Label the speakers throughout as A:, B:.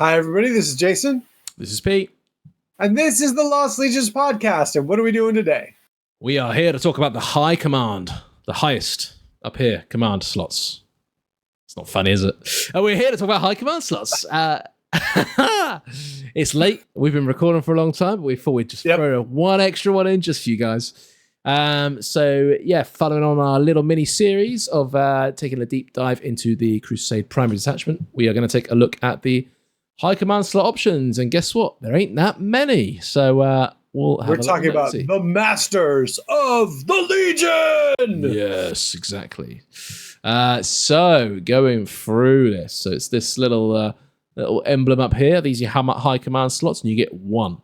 A: Hi, everybody. This is Jason.
B: This is Pete.
A: And this is the Lost Legions podcast. And what are we doing today?
B: We are here to talk about the high command, the highest up here command slots. It's not funny, is it? We're here to talk about high command slots. It's late. We've been recording for a long time, but we thought we'd just throw one extra one in just for you guys. Following on our little mini series of taking a deep dive into the Crusade primary detachment, we are going to take a look at the high command slot options, and guess what? There ain't that many. So we're
A: talking about the masters of the Legion.
B: Yes, exactly. So going through this, so it's this little emblem up here. These are your high command slots, and you get one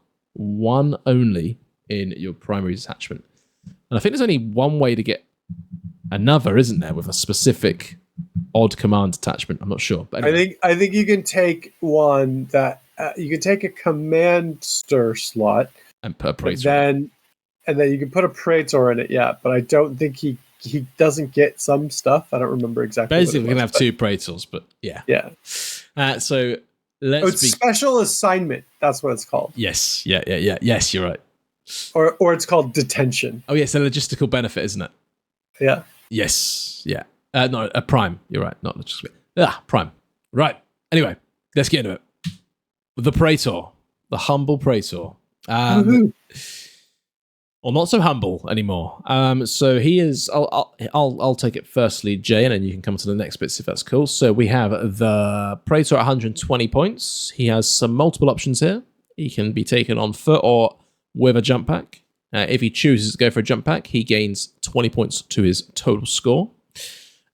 B: only in your primary detachment. And I think there's only one way to get another, isn't there, with a specific odd command attachment? I'm not sure, but anyway.
A: I think you can take one that you can take a commander slot
B: and put a Praetor,
A: and then you can put a Praetor in it. Yeah, but I don't think he doesn't get some stuff. I don't remember exactly.
B: Basically, we're gonna have two Praetors, but yeah. So let's
A: special assignment. That's what it's called.
B: Yes, yeah. Yes, you're right.
A: Or it's called detention.
B: Oh yes, a logistical benefit, isn't it?
A: Yeah.
B: Yes. Yeah. No, a prime. You're right. Not logistical. Prime. Right. Anyway, let's get into it. The Praetor, the humble Praetor. Or not so humble anymore. So he is. I'll take it firstly, Jay, and then you can come to the next bits if that's cool. So we have the Praetor at 120 points. He has some multiple options here. He can be taken on foot or with a jump pack. If he chooses to go for a jump pack, he gains 20 points to his total score.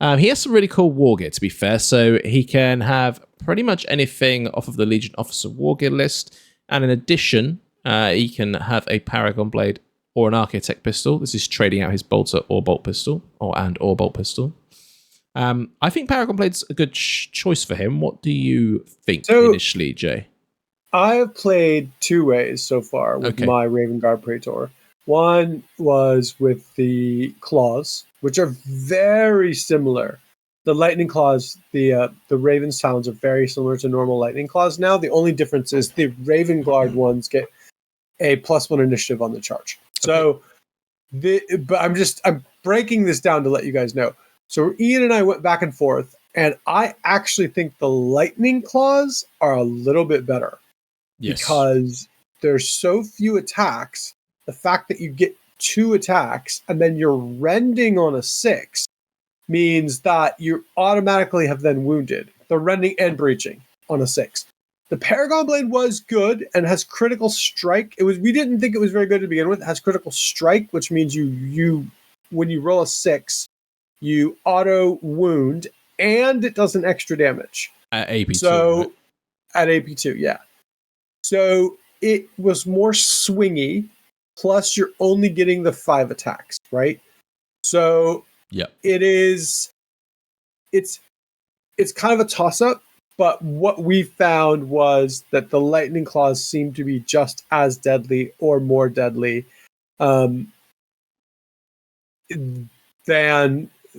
B: He has some really cool wargear, to be fair. So he can have pretty much anything off of the Legion Officer wargear list. And in addition, he can have a Paragon Blade or an Architect pistol. This is trading out his bolter or bolt pistol, or bolt pistol. I think Paragon Blade's a good choice for him. What do you think initially, Jay?
A: I've played two ways so far with my Raven Guard Praetor. One was with the claws, which are very similar. The lightning claws, the Raven sounds are very similar to normal lightning claws now. The only difference is the Raven Guard ones get a +1 initiative on the charge. So, but I'm breaking this down to let you guys know. So Ian and I went back and forth, and I actually think the lightning claws are a little bit better. Yes. Because there's so few attacks. The fact that you get 2 attacks and then you're rending on a 6 means that you automatically have then wounded. The rending and breaching on a 6. The Paragon Blade was good and has critical strike. We didn't think it was very good to begin with. It has critical strike, which means you when you roll a 6, you auto wound and it does an extra damage.
B: At AP2.
A: So
B: right?
A: At AP2, yeah. So it was more swingy, plus you're only getting the 5 attacks, right? So it's kind of a toss-up, but what we found was that the lightning claws seem to be just as deadly or more deadly than,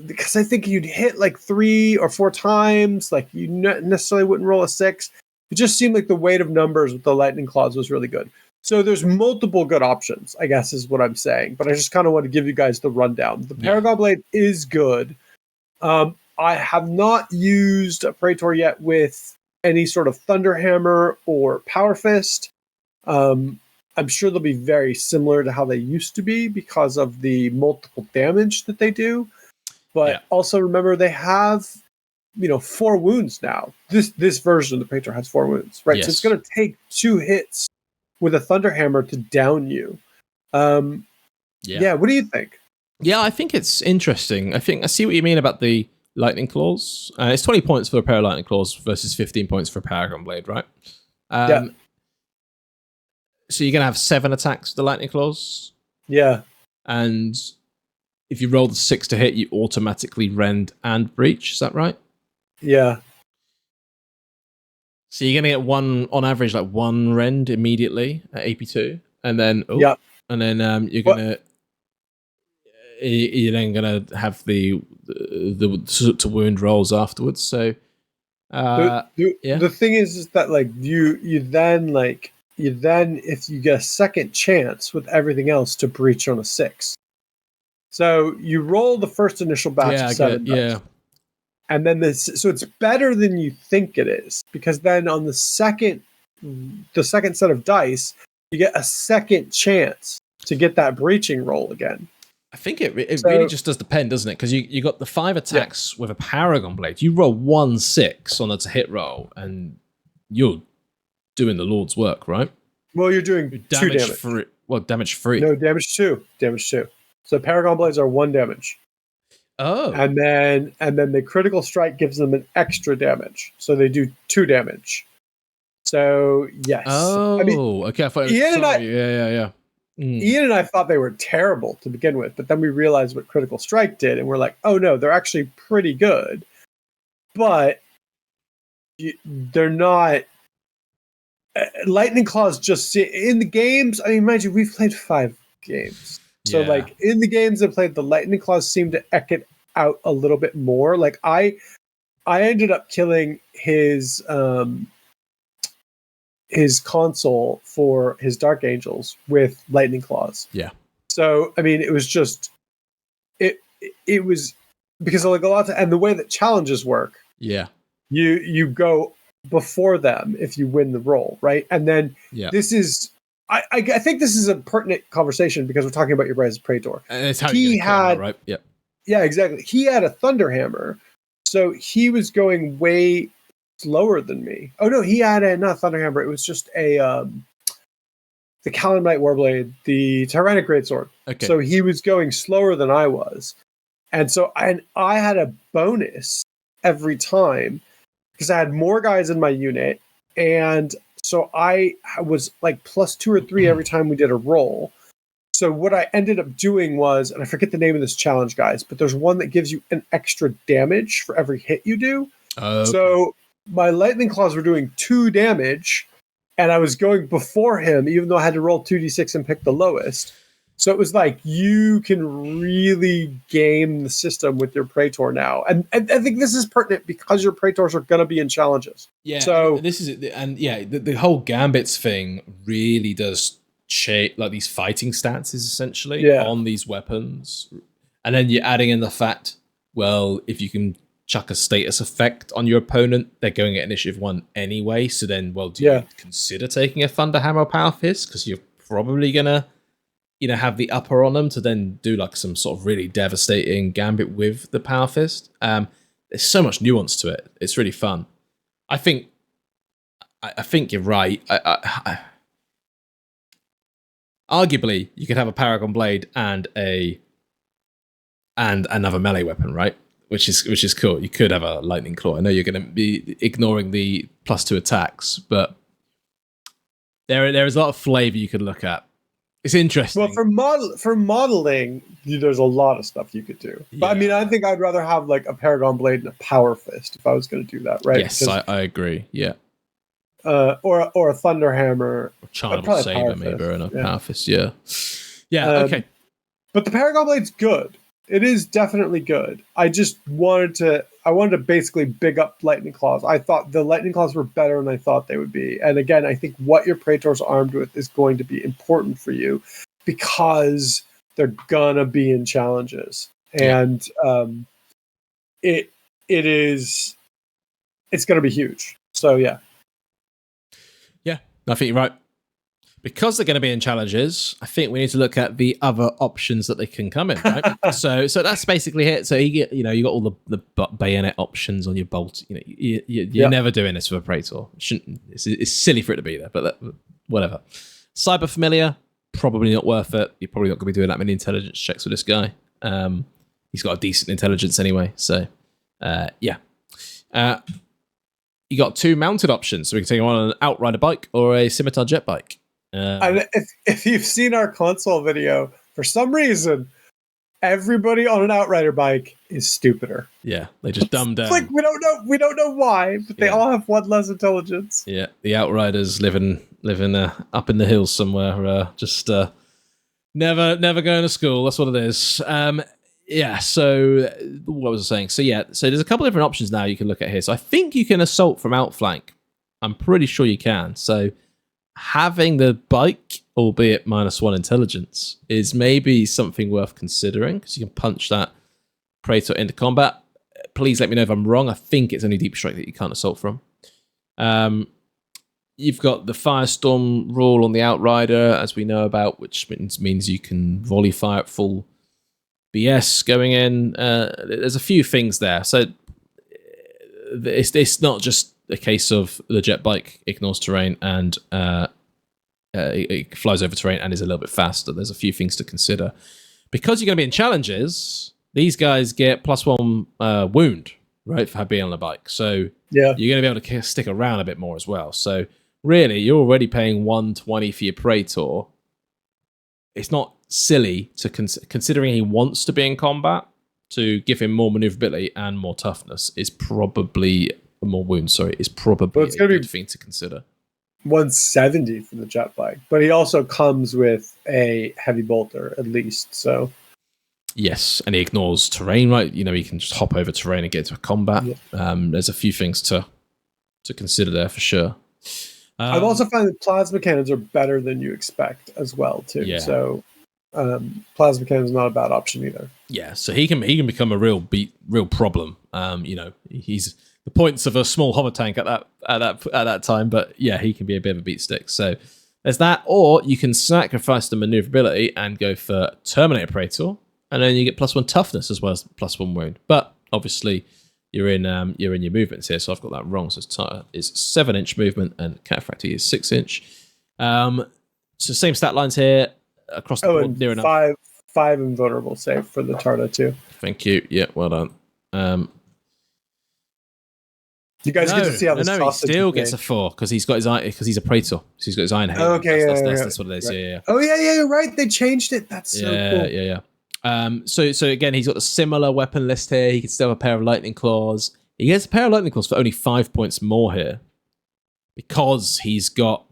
A: because I think you'd hit like 3 or 4 times, like you necessarily wouldn't roll a 6. It just seemed like the weight of numbers with the lightning claws was really good. So there's multiple good options, I guess is what I'm saying. But I just kind of want to give you guys the rundown. The Paragon Blade is good. I have not used a Praetor yet with any sort of Thunderhammer or Power Fist. I'm sure they'll be very similar to how they used to be because of the multiple damage that they do. But also remember, they have 4 wounds now. This version of the Praetor has 4 wounds, right? Yes. So it's going to take 2 hits with a Thunderhammer to down you. What do you think?
B: Yeah, I think it's interesting. I see what you mean about the Lightning Claws. It's 20 points for a pair of Lightning Claws versus 15 points for a Paragon Blade, right? So you're going to have 7 attacks with the Lightning Claws?
A: Yeah.
B: And if you roll the 6 to hit, you automatically rend and breach. Is that right?
A: Yeah.
B: So you're going to get one average, like 1 rend immediately at AP2, and then you're then going to have the to wound rolls afterwards. So
A: The thing is that like you then if you get a second chance with everything else to breach on a 6. So you roll the first initial batch of 7 dice. And then so it's better than you think it is, because then on the second set of dice, you get a second chance to get that breaching roll again.
B: I think it really just does depend, doesn't it? Because you got the 5 attacks with a Paragon Blade. You roll 1 6 on a hit roll, and you're doing the Lord's work, right?
A: Well, you're doing 2 damage.
B: Damage 3.
A: No, damage 2. Damage 2. So Paragon Blades are 1 damage.
B: Oh.
A: And then the critical strike gives them an extra damage. So they do 2 damage. So, yes.
B: Oh, okay. I thought yeah.
A: Ian and I thought they were terrible to begin with, but then we realized what critical strike did, and we're like, oh no, they're actually pretty good. But they're not... Lightning Claws just... In the games, I mean, mind you, we've played 5 games. So, like, in the games I played, the Lightning Claws seem to eck it out a little bit more. Like, I ended up killing his console for his Dark Angels with Lightning Claws.
B: Yeah.
A: So, I mean, it was just... It was... Because, like, a lot of... And the way that challenges work...
B: Yeah.
A: You go before them if you win the roll, right? And then this is... I think this is a pertinent conversation because we're talking about your guys' Praetor.
B: And it's how you had, right? Yep.
A: Yeah, exactly. He had a Thunderhammer, so he was going way slower than me. Oh no, he had not a Thunderhammer. It was just the Calamite Warblade, the Tyrannic Greatsword.
B: Okay.
A: So he was going slower than I was, and I had a bonus every time because I had more guys in my unit, and so I was like +2 or 3 every time we did a roll. So what I ended up doing was, and I forget the name of this challenge, guys, but there's one that gives you an extra damage for every hit you do.
B: Okay.
A: So my Lightning Claws were doing 2 damage, and I was going before him, even though I had to roll 2d6 and pick the lowest. So it was like, you can really game the system with your Praetor now. And I think this is pertinent because your Praetors are going to be in challenges.
B: Yeah,
A: so
B: this is it. And yeah, the whole Gambits thing really does shape like these fighting stances essentially on these weapons. And then you're adding in the fact, well, if you can chuck a status effect on your opponent, they're going at initiative 1 anyway. So then, well, do you consider taking a Thunderhammer or Power Fist? Because you're probably going to have the upper on them to then do like some sort of really devastating gambit with the Power Fist. There's so much nuance to it. It's really fun. I think you're right. Arguably, you could have a Paragon Blade and another melee weapon, right? Which is cool. You could have a Lightning Claw. I know you're going to be ignoring the +2 attacks, but there is a lot of flavor you could look at. It's interesting.
A: Well, for modeling, there's a lot of stuff you could do. But I mean, I think I'd rather have like a Paragon Blade and a Power Fist if I was going to do that, right?
B: Yes, I agree. Yeah.
A: Or a Thunderhammer,
B: or Charnable Saber, maybe, and a Power Fist. Yeah. Yeah. Okay.
A: But the Paragon Blade's good. It is definitely good. I just wanted to basically big up Lightning Claws. I thought the Lightning Claws were better than I thought they would be. And again, I think what your Praetor's armed with is going to be important for you because they're gonna be in challenges. And it's gonna be huge. So yeah.
B: Yeah, I think you're right. Because they're going to be in challenges, I think we need to look at the other options that they can come in, right? so that's basically it. So you got all the bayonet options on your bolt. You're never doing this with a Praetor. It's silly for it to be there, but whatever. Cyber Familiar, probably not worth it. You're probably not going to be doing that many intelligence checks with this guy. He's got a decent intelligence anyway. So you got 2 mounted options. So we can take him on an Outrider bike or a Scimitar jet bike.
A: And if you've seen our console video, for some reason, everybody on an Outrider bike is stupider.
B: Yeah, they just dumb down.
A: It's like we don't know why, but they all have 1 less intelligence.
B: Yeah, the Outriders living up in the hills somewhere, just never going to school. That's what it is. Yeah, so what was I saying? So there's a couple of different options now you can look at here. So I think you can assault from outflank. I'm pretty sure you can. So having the bike, albeit -1 intelligence, is maybe something worth considering because you can punch that Praetor into combat. Please let me know if I'm wrong. I think it's only deep strike that you can't assault from. You've got the Firestorm rule on the Outrider, as we know about, which means you can volley fire at full BS going in. There's a few things there. So it's not just a case of the jet bike ignores terrain and it flies over terrain and is a little bit faster. There's a few things to consider. Because you're going to be in challenges, these guys get +1 wound, right, for being on a bike. So you're going to be able to stick around a bit more as well. So really, you're already paying 120 for your Praetor. It's not silly to considering he wants to be in combat, to give him more maneuverability and more toughness is probably more wounds. Sorry, is probably a good thing to consider.
A: 170 for the jet bike, but he also comes with a heavy bolter at least. So
B: yes, and he ignores terrain, right? You know, he can just hop over terrain and get into a combat. Yeah. There's a few things to consider there for sure.
A: I've also found that plasma cannons are better than you expect as well too. Yeah. So plasma cannon is not a bad option either.
B: Yeah, so he can become a real problem. You know, he's the points of a small hover tank at that time, but yeah, he can be a bit of a beat stick. So there's that, or you can sacrifice the maneuverability and go for Terminator Praetor, and then you get +1 toughness as well as +1 wound. But obviously, you're in your movements here, so I've got that wrong. So it's 7-inch movement and Cataphractii is 6-inch. So same stat lines here across the board, near enough.
A: Five invulnerable save for the Tarda too.
B: Thank you. Yeah, well done.
A: You guys get to see how this sausage
B: he still gets a 4 because he's got his eye, because he's a Praetor. So he's got his Iron Halo.
A: Okay,
B: that's what it is.
A: Right.
B: Yeah.
A: Oh yeah, right. They changed it. That's so cool.
B: Yeah. So again, he's got a similar weapon list here. He can still have a pair of lightning claws. He gets a pair of lightning claws for only 5 points more here because he's got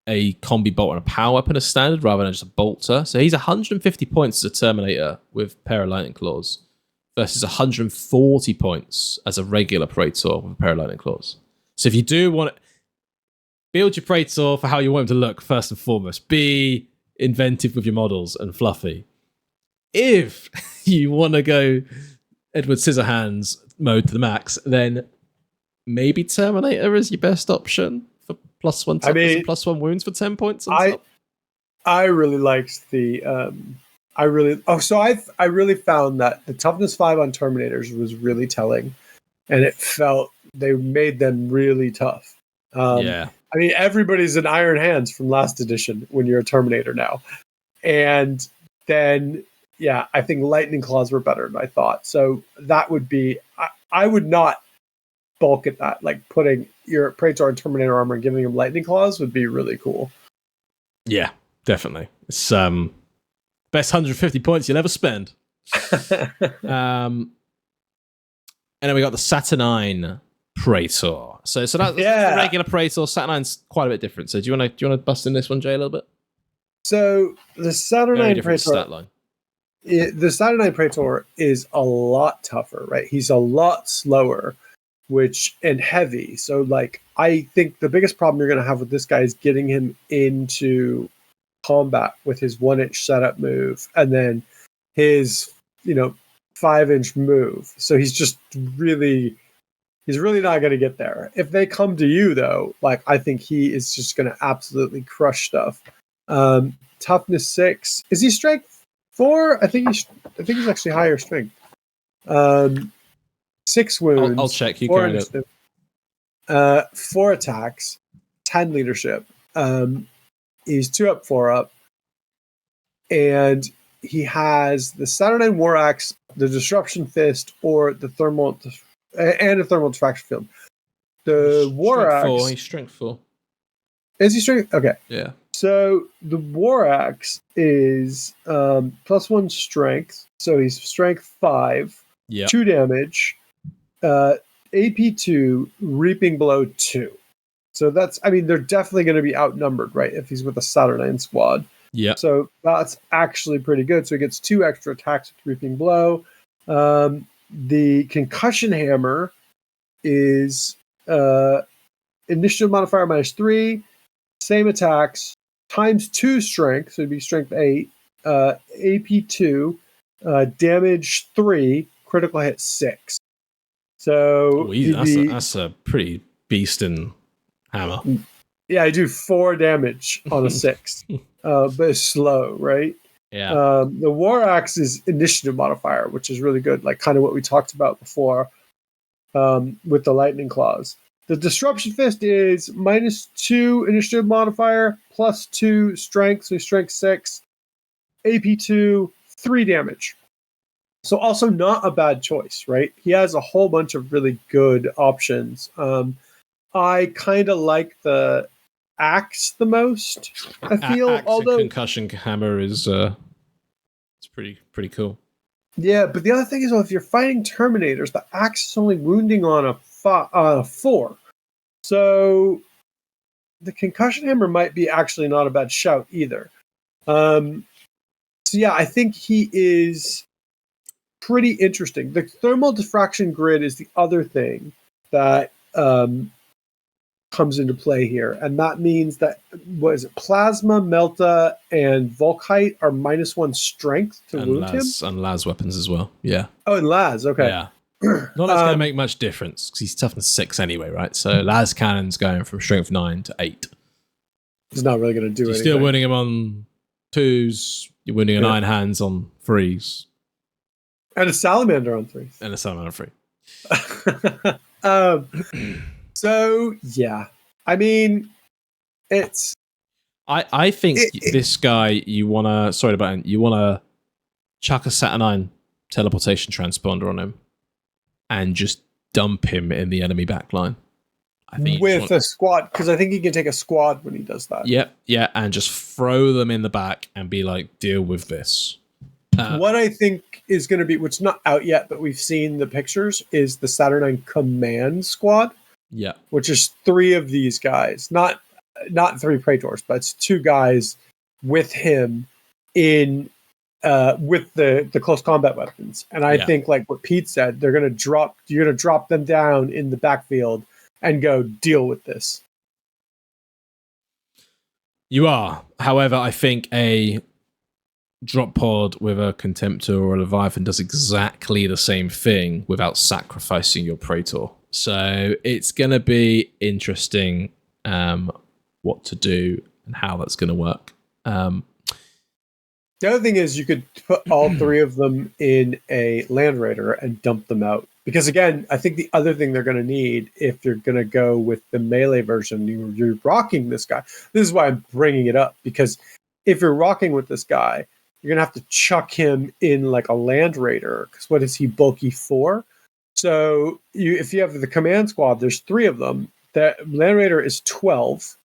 B: a combi bolt and a power weapon as standard rather than just a bolter. So he's 150 points as a Terminator with a pair of lightning claws versus 140 points as a regular Praetor with a pair of lightning claws. So if you do want to build your Praetor for how you want him to look, first and foremost, be inventive with your models and fluffy. If you want to go Edward Scissorhands mode to the max, then maybe Terminator is your best option for +1 toughness and +1 wounds for 10 points.
A: I really liked the I really found that the toughness 5 on Terminators was really telling, and it felt they made them really tough. I mean, everybody's an Iron Hands from last edition when you're a Terminator now, and then I think lightning claws were better than I thought. So that would be I would not bulk at that. Like putting your Praetor in Terminator armor and giving him lightning claws would be really cool.
B: Yeah, definitely. It's best 150 points you'll ever spend. And then we got the Saturnine Praetor. So that's the regular Praetor. Saturnine's quite a bit different. So do you want to bust in this one, Jay, a little bit?
A: So the Saturnine Praetor
B: stat line.
A: The Saturnine Praetor is a lot tougher, right? He's a lot slower, and heavy. So, like, I think the biggest problem you're going to have with this guy is getting him into combat with his 1-inch setup move, and then his 5-inch move. So he's really not going to get there. If they come to you, though, like, I think he is just going to absolutely crush stuff. Toughness 6. Is he strength 4? I think he's actually higher strength. 6 wounds.
B: I'll check. You carry
A: it. 4 attacks, 10 leadership. He's 2 up, 4 up, and he has the Saturnine War Axe, the Disruption Fist, or the thermal and a thermal diffraction field. The War Axe.
B: He's strength 4.
A: Is he strength? Okay.
B: Yeah.
A: So the War Axe is +1 strength. So he's strength 5.
B: Yeah.
A: 2 damage. AP 2, Reaping Blow 2. So they're definitely going to be outnumbered, right? If he's with a Saturnine squad.
B: Yeah.
A: So that's actually pretty good. So he gets 2 extra attacks with Reaping Blow. The concussion hammer is initiative modifier -3, same attacks, ×2 strength, so it'd be strength 8, AP 2, damage 3, critical hit 6. So
B: that's a pretty beastin' hammer.
A: Yeah, I do 4 damage on a 6, but it's slow, right?
B: Yeah.
A: The War Axe is initiative modifier, which is really good, like kind of what we talked about before with the lightning claws. The Disruption Fist is -2 initiative modifier, +2 strength, so strength 6, AP 2, 3 damage. So also not a bad choice, right? He has a whole bunch of really good options. I kind of like the axe the most, I feel.
B: Axe and concussion hammer is it's pretty cool.
A: Yeah, but the other thing is, well, if you're fighting Terminators, the axe is only wounding on a 4. So the concussion hammer might be actually not a bad shout either. So yeah, I think he is pretty interesting. The thermal diffraction grid is the other thing that comes into play here, and that means that Plasma, Melta, and Volkite are -1 strength to wound him,
B: and Las weapons as well. Yeah.
A: Oh, and Las. Okay.
B: Yeah. Not that's going to make much difference because he's toughness 6 anyway, right? So Las Cannon's going from strength 9 to 8.
A: It's not really going to do anything.
B: You're still winning him on 2s. You're winning a 9 hands on 3s.
A: And a Salamander on 3.
B: And a Salamander
A: 3. So, yeah. I mean, it's...
B: I think this guy, you want to chuck a Saturnine teleportation transponder on him and just dump him in the enemy backline. I think
A: with a squad, because I think he can take a squad when he does that.
B: Yep, yeah, and just throw them in the back and be like, deal with this.
A: What I think is going to be, which is not out yet, but we've seen the pictures, is the Saturnine Command Squad.
B: Yeah,
A: which is 3 of these guys, not 3 Praetors, but it's 2 guys with him in with the close combat weapons. And I think, like what Pete said, you're going to drop them down in the backfield and go deal with this.
B: You are. However, I think a drop pod with a Contemptor or a Leviathan does exactly the same thing without sacrificing your Praetor. So it's going to be interesting what to do and how that's going to work.
A: The other thing is you could put all 3 of them in a Land Raider and dump them out. Because again, I think the other thing they're going to need, if you're going to go with the melee version, you're rocking this guy. This is why I'm bringing it up. Because if you're rocking with this guy, you're going to have to chuck him in like a Land Raider. Because what is he, bulky 4? So if you have the command squad, there's 3 of them. The Land Raider is 12.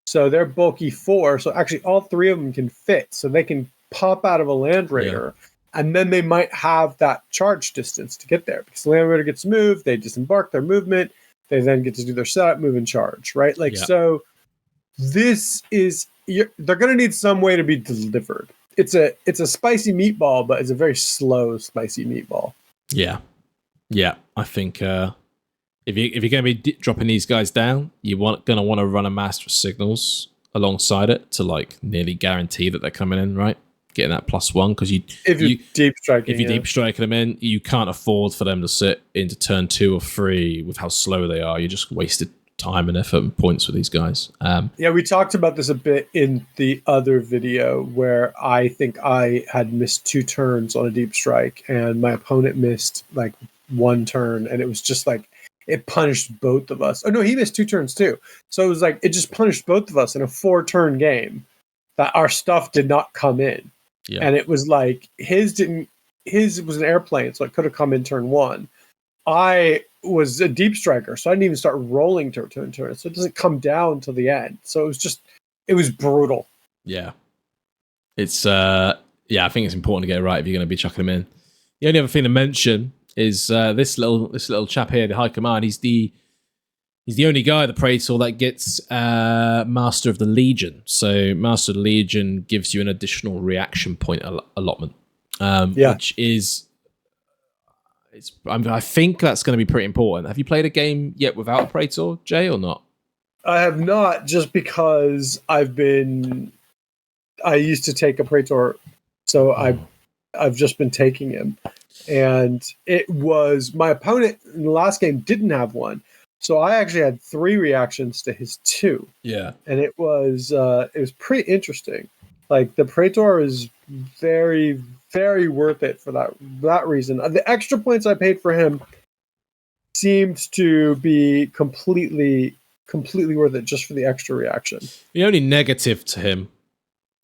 A: So they're bulky 4. So actually all 3 of them can fit. So they can pop out of a Land Raider. Yeah. And then they might have that charge distance to get there. Because the Land Raider gets moved. They disembark their movement. They then get to do their setup, move, and charge. Right? Like, so this is... they're going to need some way to be delivered. It's a spicy meatball, but it's a very slow spicy meatball.
B: Yeah. Yeah, I think if you're going to be dropping these guys down, you're going to want to run a Master of Signals alongside it to like nearly guarantee that they're coming in, right? Getting that +1 because if you're deep striking them in, you can't afford for them to sit into turn 2 or 3 with how slow they are. You just wasted time and effort and points with these guys.
A: Yeah, we talked about this a bit in the other video where I think I had missed 2 turns on a deep strike and my opponent missed like 1 turn, and it was just like it punished both of us. Oh no, he missed 2 turns too. So it was like it just punished both of us in a 4-turn game that our stuff did not come in. Yeah. And it was like his was an airplane, so it could have come in turn 1. I was a deep striker, so I didn't even start rolling turn. So it doesn't come down till the end. So it was brutal.
B: Yeah. It's I think it's important to get it right if you're going to be chucking them in. The only other thing to mention is this little chap here, the High Command. He's the only guy, the Praetor, that gets Master of the Legion. So Master of the Legion gives you an additional reaction point allotment, which is I think that's going to be pretty important. Have you played a game yet without a Praetor, Jay, or not?
A: I have not, just because I used to take a Praetor, so I've just been taking him. And it was, my opponent in the last game didn't have one. So I actually had 3 reactions to his 2.
B: Yeah.
A: And it was pretty interesting. Like, the Praetor is very, very worth it for that reason. The extra points I paid for him seemed to be completely worth it just for the extra reaction.
B: The only negative to him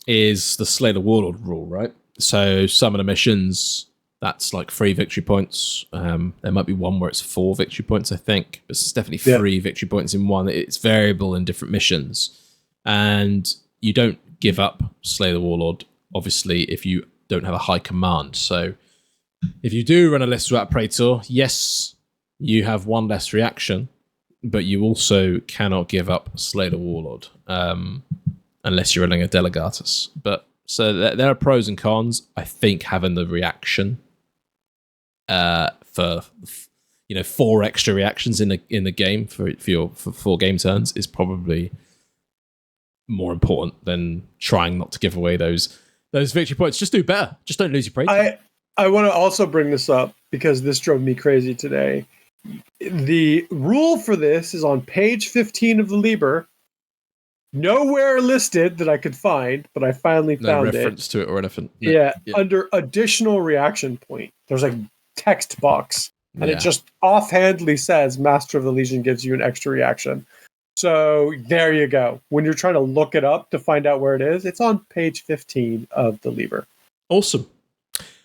B: is the Slay the Warlord rule, right? So some of the missions, that's like 3 victory points. There might be one where it's 4 victory points, I think. But it's definitely 3 victory points in one. It's variable in different missions. And you don't give up Slay the Warlord, obviously, if you don't have a high command. So if you do run a list without Praetor, yes, you have 1 less reaction, but you also cannot give up Slay the Warlord unless you're running a Delegatus. But so there are pros and cons. I think having the reaction for 4 extra reactions in the game for 4 game turns is probably more important than trying not to give away those victory points. Just do better. Just don't lose your Praetor.
A: I want to also bring this up because this drove me crazy today. The rule for this is on page 15 of the Liber. Nowhere listed that I could find, but I finally found it.
B: No reference to it or anything. No.
A: Yeah, under additional reaction point, there's a text box, and it just offhandedly says Master of the Legion gives you an extra reaction. So there you go. When you're trying to look it up to find out where it is, it's on page 15 of the Liber.
B: Awesome.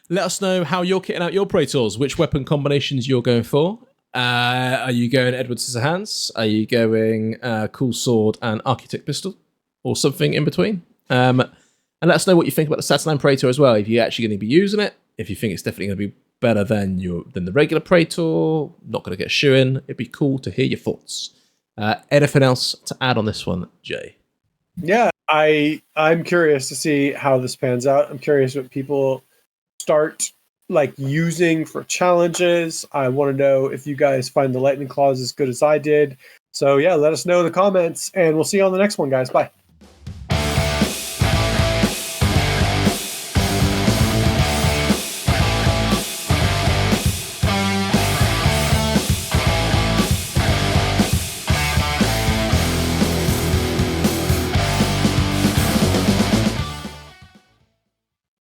B: Let us know how you're kitting out your Praetors, which weapon combinations you're going for. Are you going Edward Scissorhands? Are you going Cool Sword and Architect Pistol? Or something in between? And let us know what you think about the Saturnine Praetor as well. If you're actually going to be using it, if you think it's definitely going to be better than the regular Praetor, not going to get a shoe-in, it'd be cool to hear your thoughts. Anything else to add on this one, Jay?
A: Yeah, I'm curious to see how this pans out. I'm curious what people start using for challenges. I want to know if you guys find the lightning claws as good as I did. So yeah, let us know in the comments, and we'll see you on the next one, guys. Bye.